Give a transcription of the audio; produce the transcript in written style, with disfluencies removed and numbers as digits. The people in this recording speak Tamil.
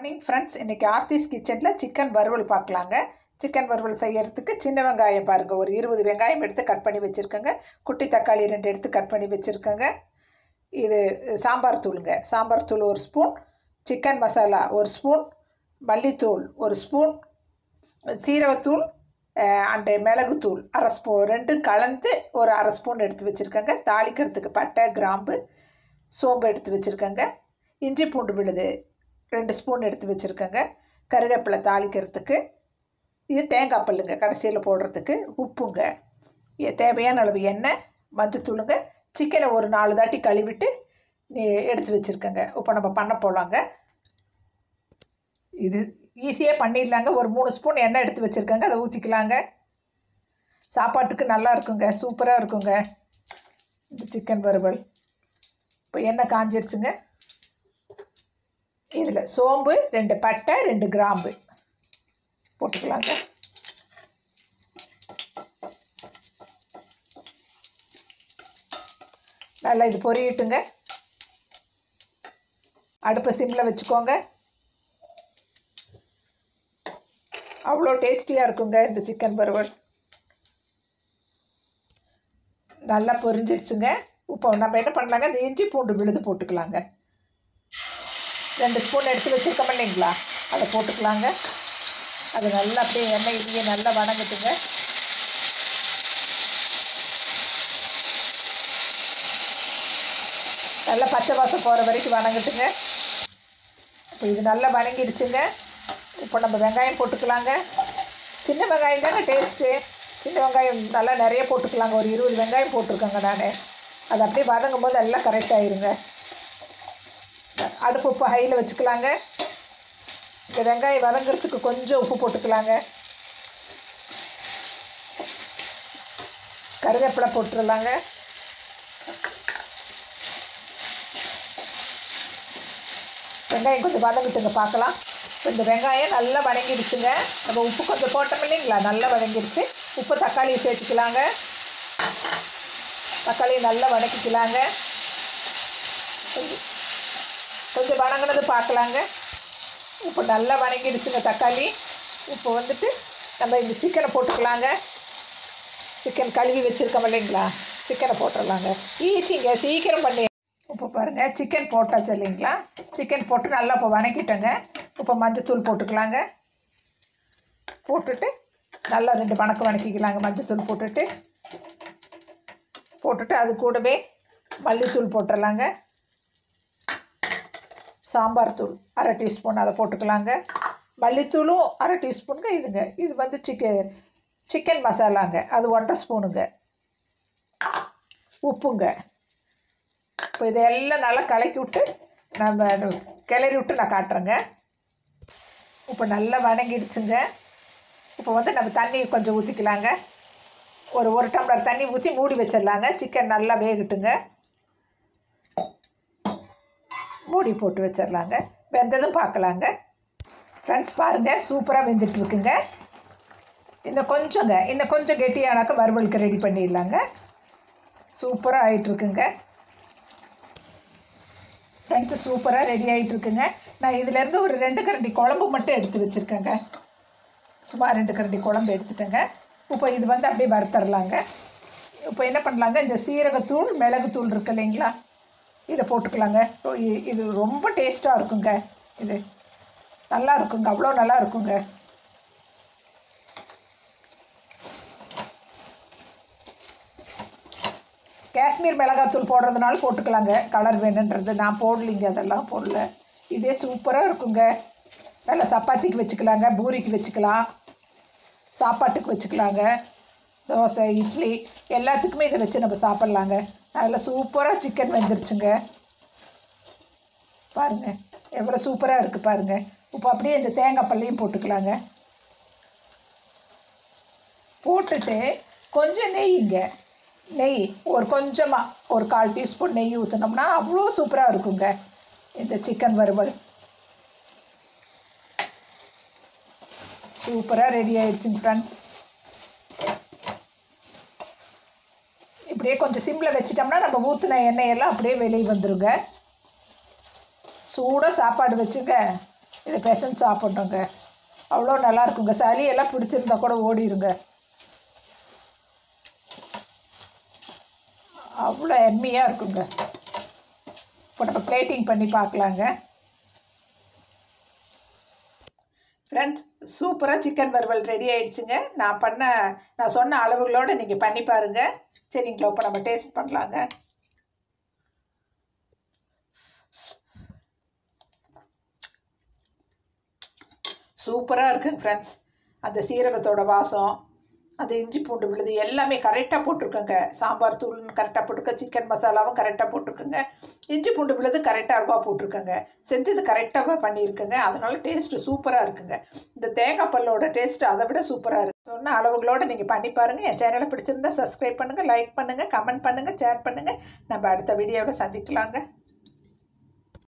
மார்னிங் ஃப்ரெண்ட்ஸ், இன்றைக்கி ஆர்த்திஸ் கிச்சனில் சிக்கன் வறுவல் பார்க்கலாங்க. சிக்கன் வறுவல் செய்யறதுக்கு சின்ன வெங்காயம் பாருங்கள், ஒரு 20 வெங்காயம் எடுத்து கட் பண்ணி வச்சுருக்கேங்க. குட்டி தக்காளி 2 எடுத்து கட் பண்ணி வச்சுருக்கேங்க. இது சாம்பார் தூளுங்க. சாம்பார் தூள் 1 ஸ்பூன், சிக்கன் மசாலா 1 ஸ்பூன், மல்லித்தூள் 1 ஸ்பூன், சீரகத்தூள் அண்டு மிளகுத்தூள் 1/2 ஸ்பூன், 2 கலந்து ஒரு 1/2 ஸ்பூன் எடுத்து வச்சுருக்கேங்க. தாளிக்கிறதுக்கு பட்டை, கிராம்பு, சோம்பு எடுத்து வச்சுருக்கேங்க. இஞ்சி பூண்டு விழுது 2 ஸ்பூன் எடுத்து வச்சுருக்கேங்க. கருவேப்பிலை தாளிக்கிறதுக்கு. இது தேங்காய் பல்லுங்க கடைசியில் போடுறதுக்கு. உப்புங்க, தேவையான அளவு எண்ணெய், மஞ்சத்தூளுங்க. சிக்கனை ஒரு 4 தாட்டி கழுவிட்டு எடுத்து வச்சுருக்கேங்க. இப்போ நம்ம பண்ண போகலாங்க. இது ஈஸியாக பண்ணிடலாங்க. ஒரு 3 ஸ்பூன் எண்ணெய் எடுத்து வச்சுருக்கேங்க, அதை ஊற்றிக்கலாங்க. சாப்பாட்டுக்கு நல்லா இருக்குங்க, சூப்பராக இருக்குங்க இந்த சிக்கன் வறுவல். இப்போ எண்ணெய் காஞ்சிருச்சுங்க. இதில் சோம்பு, 2 பட்டை, 2 கிராம்பு போட்டுக்கலாங்க. நல்லா இது பொரியட்டுங்க. அடுப்பை சிம்மில் வச்சுக்கோங்க. அவ்வளோ டேஸ்டியாக இருக்குங்க இந்த சிக்கன் வறுவல். நல்லா பொரிஞ்சிருச்சுங்க. இப்போ நம்ம என்ன பண்ணலாங்க, இந்த இஞ்சி பூண்டு விழுது போட்டுக்கலாங்க. 2 ஸ்பூன் எடுத்து வச்சுருக்கோம் இல்லைங்களா, அதை போட்டுக்கலாங்க. அது நல்லா அப்படியே எண்ணெய் இதுலேயே நல்லா வணங்கட்டுங்க. நல்லா பச்சை வாசம் போகிற வரைக்கும் வணங்கட்டுங்க. இப்போ இது நல்லா வணங்கிடுச்சுங்க. இப்போ நம்ம வெங்காயம் போட்டுக்கலாங்க. சின்ன வெங்காயம் தாங்க டேஸ்ட்டு. சின்ன வெங்காயம் நல்லா நிறைய போட்டுக்கலாங்க. ஒரு 20 வெங்காயம் போட்டிருக்கேங்க நான். அது அப்படியே வதங்கும் போது எல்லாம் கரெக்டாகிருங்க. அடுப்பு உப்பு ஹையில் வச்சுக்கலாங்க. இந்த வெங்காயம் வதங்கிறதுக்கு கொஞ்சம் உப்பு போட்டுக்கலாங்க. கருவேப்பிலை போட்டுடலாங்க. வெங்காயம் கொஞ்சம் வதங்கிட்டுங்க, பார்க்கலாம். இந்த வெங்காயம் நல்லா வதங்கிடுச்சுங்க. நம்ம உப்பு கொஞ்சம் போட்டோம் இல்லைங்களா, நல்லா வதங்கிடுச்சு. உப்பு தக்காளியை சேர்த்துக்கலாங்க. தக்காளியை நல்லா வதக்கிக்கலாங்க. கொஞ்சம் வணங்கினது பார்க்கலாங்க. இப்போ நல்லா வணங்கிடுச்சுங்க தக்காளி. இப்போ வந்துட்டு நம்ம இந்த சிக்கனை போட்டுக்கலாங்க. சிக்கன் கழுவி வச்சுருக்கோம் இல்லைங்களா, சிக்கனை போட்டுடலாங்க. ஈஸிங்க, சீக்கிரம் பண்ணி. இப்போ பாருங்கள், சிக்கன் போட்டாச்சு இல்லைங்களா. சிக்கன் போட்டு நல்லா இப்போ வணக்கிட்டோங்க. இப்போ மஞ்சத்தூள் போட்டுக்கலாங்க. போட்டுட்டு நல்லா 2 வணக்கம் வணக்கிக்கலாங்க. மஞ்சத்தூள் போட்டுட்டு அது கூடவே மல்லித்தூள் போட்டுடலாங்க. சாம்பார் தூள் 1/2 டீஸ்பூன், அதை போட்டுக்கலாங்க. மல்லித்தூளும் 1/2 டீஸ்பூனுங்க. இது வந்து சிக்கன் மசாலாங்க, அது 1/2 ஸ்பூனுங்க. உப்புங்க. இப்போ இதெல்லாம் நல்லா கலக்கி விட்டு நம்ம கிளறி விட்டு நான் காட்டுறேங்க. இப்போ நல்லா வணங்கிடுச்சுங்க. இப்போ வந்து நம்ம தண்ணி கொஞ்சம் ஊற்றிக்கலாங்க. ஒரு டம்ளர் தண்ணி ஊற்றி மூடி வச்சிடலாங்க. சிக்கன் நல்லா வேகட்டுங்க. மூடி போட்டு வச்சிடலாங்க. வெந்ததும் பார்க்கலாங்க. ஃப்ரெண்ட்ஸ் பாருங்கள், சூப்பராக வெந்துட்டுருக்குங்க. இன்னும் கொஞ்சம் கெட்டியானாக்க வறுவலுக்கு ரெடி பண்ணிடலாங்க. சூப்பராக ஆகிட்டுருக்குங்க ஃப்ரெண்ட்ஸு. சூப்பராக ரெடி ஆகிட்டுருக்குங்க. நான் இதிலேருந்து ஒரு 2 கரண்டி குழம்பு மட்டும் எடுத்து வச்சுருக்கேங்க. சும்மா 2 கரண்டி குழம்பு எடுத்துட்டேங்க. இப்போ இது வந்து அப்படியே வறுத்தரலாங்க. இப்போ என்ன பண்ணலாங்க, இந்த சீரகத்தூள், மிளகுத்தூள் இருக்குது இல்லைங்களா, இதை போட்டுக்கலாங்க. இது ரொம்ப டேஸ்ட்டாக இருக்குங்க. இது நல்லா இருக்குங்க, அவ்வளோ நல்லா இருக்குங்க. காஷ்மீர் மிளகாத்தூள் போடுறதுனால போட்டுக்கலாங்க, கலர் வேணுன்றது. நான் போடலிங்க, அதெல்லாம் போடல. இதே சூப்பராக இருக்குங்க. நல்லா சப்பாத்திக்கு வச்சுக்கலாங்க, பூரிக்கு வச்சுக்கலாம், சாப்பாட்டுக்கு வச்சுக்கலாங்க, தோசை, இட்லி எல்லாத்துக்குமே இதை வச்சு நம்ம சாப்பிட்லாங்க. நல்லா சூப்பராக சிக்கன் வெந்துருச்சுங்க. பாருங்கள் எவ்வளோ சூப்பராக இருக்குது பாருங்கள். இப்போ அப்படியே இந்த தேங்காய் பல்லையும் போட்டுக்கலாங்க. போட்டுட்டு கொஞ்சம் நெய் ஒரு கொஞ்சமாக ஒரு 1/4 டீஸ்பூன் நெய் ஊற்றினோம்னா அவ்வளோ சூப்பராக இருக்குங்க இந்த சிக்கன் வறுவல். சூப்பராக ரெடி ஆகிடுச்சுங்க ஃப்ரெண்ட்ஸ். இப்படியே கொஞ்சம் சிம்மில் வச்சிட்டோம்னா நம்ம ஊற்றின எண்ணெயெல்லாம் அப்படியே வெளியே வந்துடுங்க. சூடாக சாப்பாடு வச்சுங்க, இதை பெசன்ட் சாப்பிட்ணுங்க. அவ்வளோ நல்லா இருக்குங்க. சளியெல்லாம் பிடிச்சிருந்தா கூட ஓடிடுங்க. அவ்வளோ எம்மியாக இருக்குங்க. இப்போ நம்ம பிளேட்டிங் பண்ணி பார்க்கலாங்க. ஃப்ரெண்ட்ஸ், சூப்பராக சிக்கன் வறுவல் ரெடி ஆயிடுச்சுங்க. நான் சொன்ன அளவுகளோடு நீங்கள் பண்ணி பாருங்கள். சரிங்களா? இப்போ நம்ம டேஸ்ட் பண்ணலாங்க. சூப்பராக இருக்குங்க ஃப்ரெண்ட்ஸ். அந்த சீரகத்தோட வாசம், அந்த இஞ்சி பூண்டு விழுது எல்லாமே கரெக்டாக போட்டிருக்கோங்க. சாம்பார் தூள் கரெக்டாக போட்டிருக்கேன், சிக்கன் மசாலாவும் கரெக்டாக போட்டிருக்குங்க, இஞ்சி பூண்டு விழுது கரெக்டாக அளவாக போட்டிருக்கேங்க. செஞ்சது கரெக்டாக பண்ணியிருக்குங்க. அதனால டேஸ்ட்டு சூப்பராக இருக்குங்க. இந்த தேங்காய் பல்லோட டேஸ்ட்டு அதை விட சூப்பராக இருக்குது. சொன்ன அளவுகளோடு நீங்கள் பண்ணி பாருங்கள். என் சேனலை பிடிச்சிருந்தா சப்ஸ்கிரைப் பண்ணுங்கள், லைக் பண்ணுங்கள், கமெண்ட் பண்ணுங்கள், ஷேர் பண்ணுங்கள். நம்ம அடுத்த வீடியோவில் சந்திக்கலாங்க.